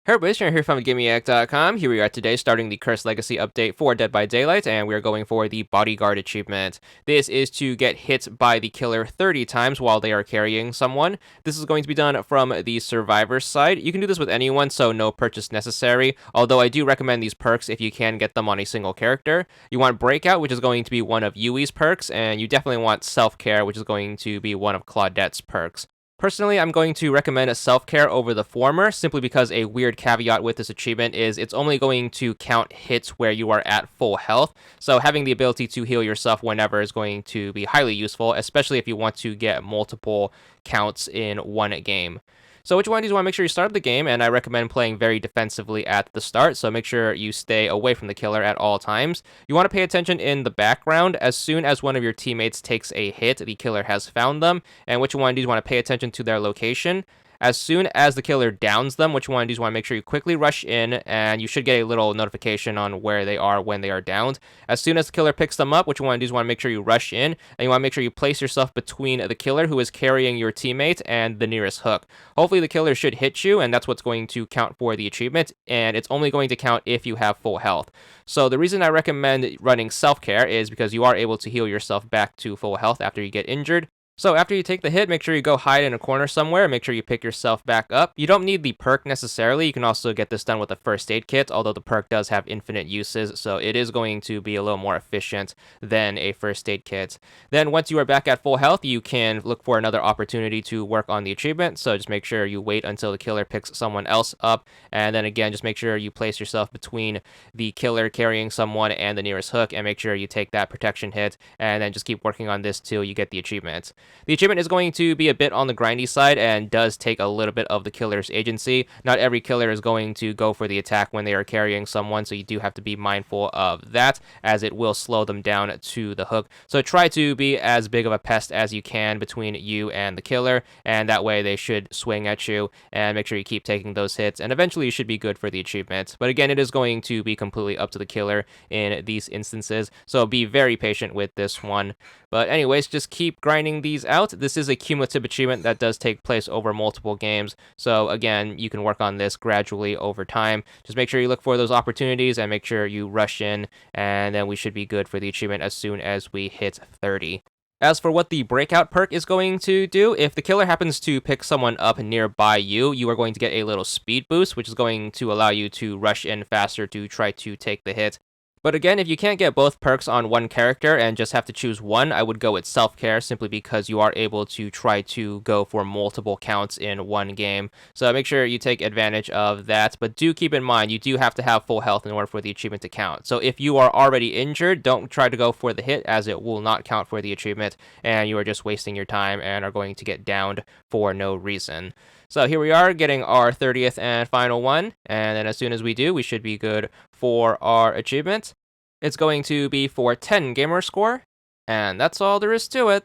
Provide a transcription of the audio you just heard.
Hey everybody, Sharon here from VidGamiac.com. Here we are today starting the Cursed Legacy update for Dead by Daylight, and we are going for the Bodyguard achievement. This is to get hit by the killer 30 times while they are carrying someone. This is going to be done from the survivor side. You can do this with anyone, so no purchase necessary, although I do recommend these perks if you can get them on a single character. You want Breakout, which is going to be one of Yui's perks, and you definitely want Self-Care, which is going to be one of Claudette's perks. Personally, I'm going to recommend a self-care over the former, simply because a weird caveat with this achievement is it's only going to count hits where you are at full health, so having the ability to heal yourself whenever is going to be highly useful, especially if you want to get multiple counts in one game. So which one do you want to make sure you start the game, and I recommend playing very defensively at the start, so make sure you stay away from the killer at all times. You want to pay attention in the background. As soon as one of your teammates takes a hit, the killer has found them, and which one do you want to pay attention to their location. As soon as the killer downs them, which one do you want to make sure you quickly rush in, and you should get a little notification on where they are when they are downed. As soon as the killer picks them up, which one do you want to make sure you rush in, and you want to make sure you place yourself between the killer who is carrying your teammate and the nearest hook. Hopefully the killer should hit you, and that's what's going to count for the achievement, and it's only going to count if you have full health. So the reason I recommend running self-care is because you are able to heal yourself back to full health after you get injured. So after you take the hit, make sure you go hide in a corner somewhere, make sure you pick yourself back up. You don't need the perk necessarily, you can also get this done with a first aid kit, although the perk does have infinite uses, so it is going to be a little more efficient than a first aid kit. Then once you are back at full health, you can look for another opportunity to work on the achievement, so just make sure you wait until the killer picks someone else up, and then again, just make sure you place yourself between the killer carrying someone and the nearest hook, and make sure you take that protection hit, and then just keep working on this till you get the achievement. The achievement is going to be a bit on the grindy side and does take a little bit of the killer's agency. Not every killer is going to go for the attack when they are carrying someone, so you do have to be mindful of that, as it will slow them down to the hook. So try to be as big of a pest as you can between you and the killer, and that way they should swing at you, and make sure you keep taking those hits, and eventually you should be good for the achievement. But again, it is going to be completely up to the killer in these instances, so be very patient with this one. But anyways, just keep grinding these out. This is a cumulative achievement that does take place over multiple games, so again, you can work on this gradually over time. Just make sure you look for those opportunities and make sure you rush in, and then we should be good for the achievement as soon as we hit 30. As for what the Breakout perk is going to do, if the killer happens to pick someone up nearby you, you are going to get a little speed boost, which is going to allow you to rush in faster to try to take the hit. But again, if you can't get both perks on one character and just have to choose one, I would go with Self-Care, simply because you are able to try to go for multiple counts in one game. So make sure you take advantage of that, but do keep in mind you do have to have full health in order for the achievement to count. So if you are already injured, don't try to go for the hit, as it will not count for the achievement, and you are just wasting your time and are going to get downed for no reason. So here we are, getting our 30th and final one, and then as soon as we do, we should be good for our achievement. It's going to be for 10 gamer score, and that's all there is to it.